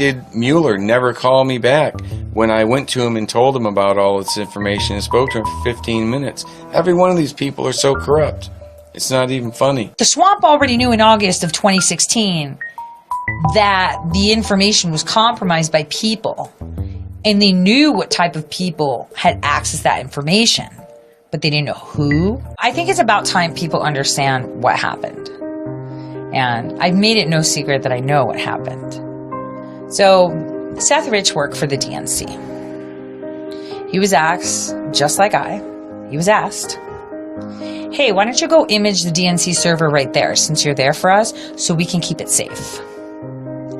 did Mueller never call me back when I went to him and told him about all this information and spoke to him for 15 minutes? Every one of these people are so corrupt. It's not even funny. The swamp already knew in August of 2016 that the information was compromised by people. And they knew what type of people had access to that information, but they didn't know who. I think it's about time people understand what happened. And I've made it no secret that I know what happened. So Seth Rich worked for the DNC. He was asked, just like he was asked, hey, why don't you go image the DNC server right there since you're there for us so we can keep it safe.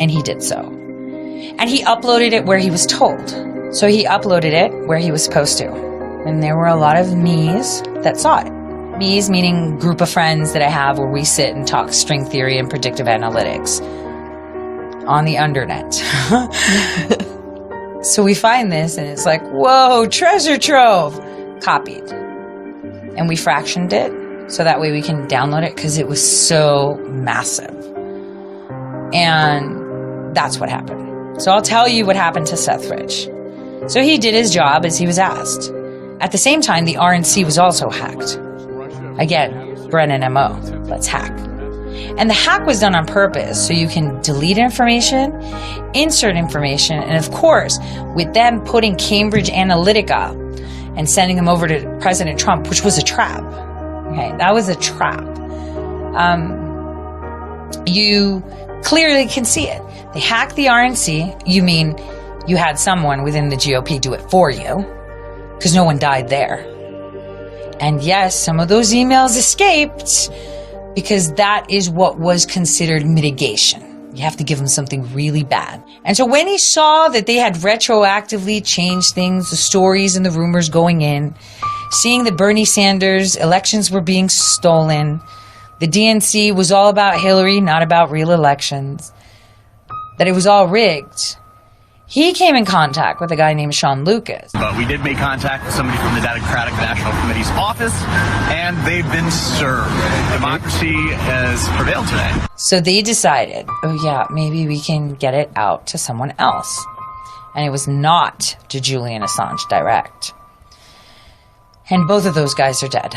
And he did so. And he uploaded it where he was told. So he uploaded it where he was supposed to. And there were a lot of me's that saw it. Me's meaning group of friends that I have where we sit and talk string theory and predictive analytics on the undernet. So we find this and it's like, whoa, treasure trove. Copied. And we fractioned it so that way we can download it because it was so massive. And that's what happened. So I'll tell you what happened to Seth Rich. So he did his job as he was asked. At the same time, the RNC was also hacked. Again, Brennan MO, let's hack. And the hack was done on purpose so you can delete information, insert information, and of course, with them putting Cambridge Analytica and sending them over to President Trump, which was a trap. Okay, that was a trap. You clearly can see it. They hacked the RNC. You mean you had someone within the GOP do it for you, because no one died there. And yes, some of those emails escaped because that is what was considered mitigation. You have to give them something really bad. And so when he saw that they had retroactively changed things, the stories and the rumors going in, seeing that Bernie Sanders elections were being stolen, the DNC was all about Hillary, not about real elections, that it was all rigged, he came in contact with a guy named Sean Lucas. But we did make contact with somebody from the Democratic National Committee's office, and they've been served. Democracy has prevailed today. So they decided, oh yeah, maybe we can get it out to someone else. And it was not to Julian Assange direct. And both of those guys are dead.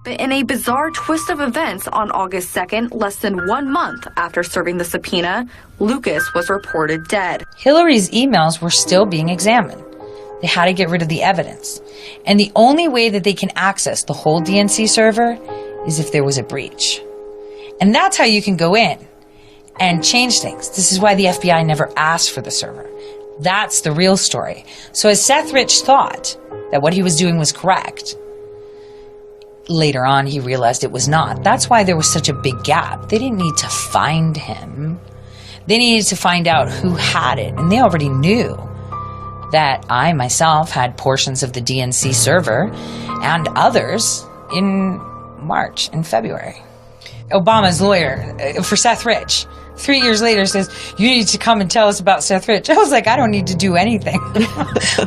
But in a bizarre twist of events on August 2nd, less than 1 month after serving the subpoena, Lucas was reported dead. Hillary's emails were still being examined. They had to get rid of the evidence. And the only way that they can access the whole DNC server is if there was a breach. And that's how you can go in and change things. This is why the FBI never asked for the server. That's the real story. So as Seth Rich thought that what he was doing was correct, later on, he realized it was not. That's why there was such a big gap. They didn't need to find him. They needed to find out who had it. And they already knew that I, myself, had portions of the DNC server and others in March and February. Obama's lawyer for Seth Rich 3 years later says, you need to come and tell us about Seth Rich. I was like, I don't need to do anything.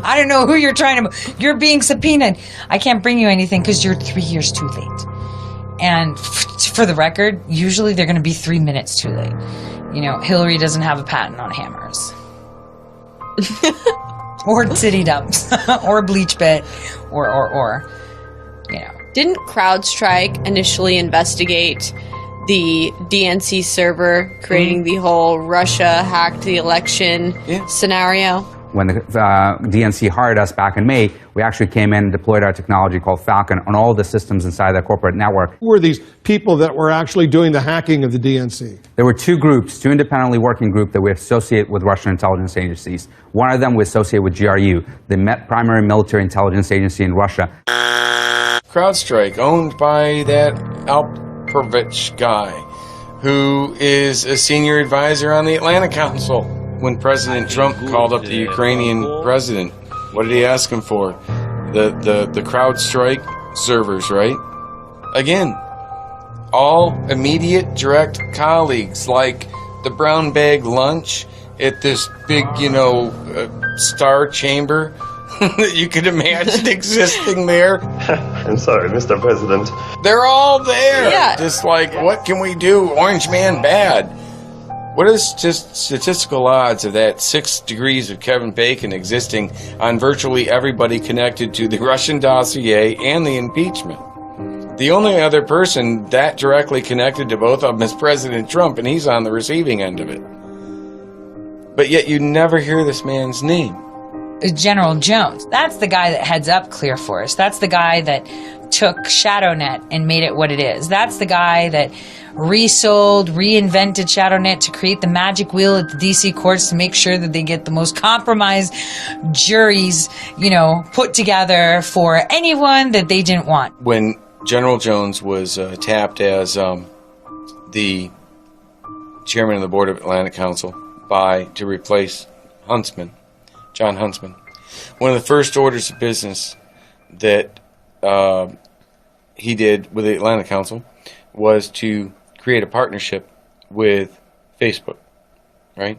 I don't know who you're trying to, you're being subpoenaed. I can't bring you anything because you're 3 years too late. And for the record, usually they're going to be 3 minutes too late. You know, Hillary doesn't have a patent on hammers. Or city dumps. Or bleach pit. Or, you know. Didn't CrowdStrike initially investigate the DNC server, creating the whole Russia hacked the election scenario? When the DNC hired us back in May, we actually came in and deployed our technology called Falcon on all the systems inside their corporate network. Who were these people that were actually doing the hacking of the DNC? There were two groups, two independently working groups that we associate with Russian intelligence agencies. One of them we associate with GRU, the primary military intelligence agency in Russia. CrowdStrike, owned by that Alperovich guy, who is a senior advisor on the Atlanta Council. When President Trump called up the Ukrainian president, what did he ask him for? The CrowdStrike servers, right? Again, all immediate direct colleagues, like the brown bag lunch at this big, star chamber that you could imagine existing there. I'm sorry, Mr. President. They're all there. Yeah. Just like, what can we do? Orange man bad. What is just statistical odds of that 6 degrees of Kevin Bacon existing on virtually everybody connected to the Russian dossier and the impeachment? The only other person that directly connected to both of them is President Trump, and he's on the receiving end of it. But yet you never hear this man's name. General Jones. That's the guy that heads up Clear Force. That's the guy that took ShadowNet and made it what it is. That's the guy that reinvented ShadowNet to create the magic wheel at the DC courts to make sure that they get the most compromised juries, put together for anyone that they didn't want. When General Jones was tapped as the chairman of the board of Atlantic Council to replace John Huntsman, one of the first orders of business that he did with the Atlantic Council was to create a partnership with Facebook, right?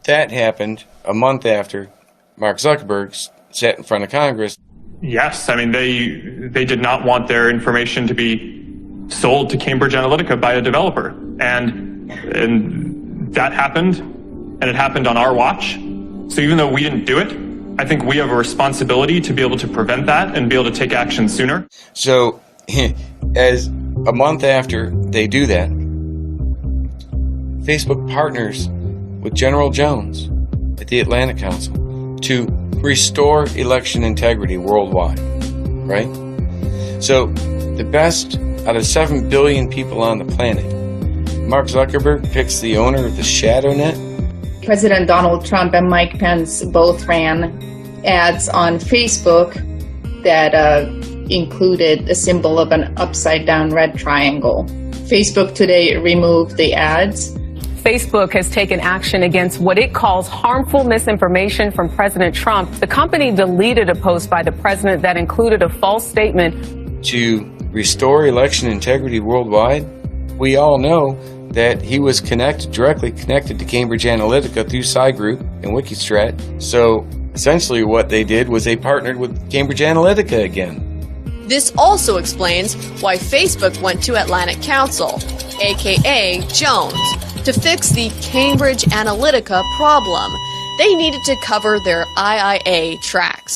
That happened a month after Mark Zuckerberg sat in front of Congress. Yes, I mean, they did not want their information to be sold to Cambridge Analytica by a developer. And that happened, and it happened on our watch. So even though we didn't do it, I think we have a responsibility to be able to prevent that and be able to take action sooner. So as a month after they do that, Facebook partners with General Jones at the Atlantic Council to restore election integrity worldwide, right? So the best out of 7 billion people on the planet, Mark Zuckerberg picks the owner of the ShadowNet. President Donald Trump and Mike Pence both ran ads on Facebook that included a symbol of an upside-down red triangle. Facebook today removed the ads. Facebook has taken action against what it calls harmful misinformation from President Trump. The company deleted a post by the president that included a false statement. To restore election integrity worldwide, we all know that he was directly connected to Cambridge Analytica through Cygroup and Wikistrat. So essentially what they did was they partnered with Cambridge Analytica again. This also explains why Facebook went to Atlantic Council, aka Jones, to fix the Cambridge Analytica problem. They needed to cover their IIA tracks.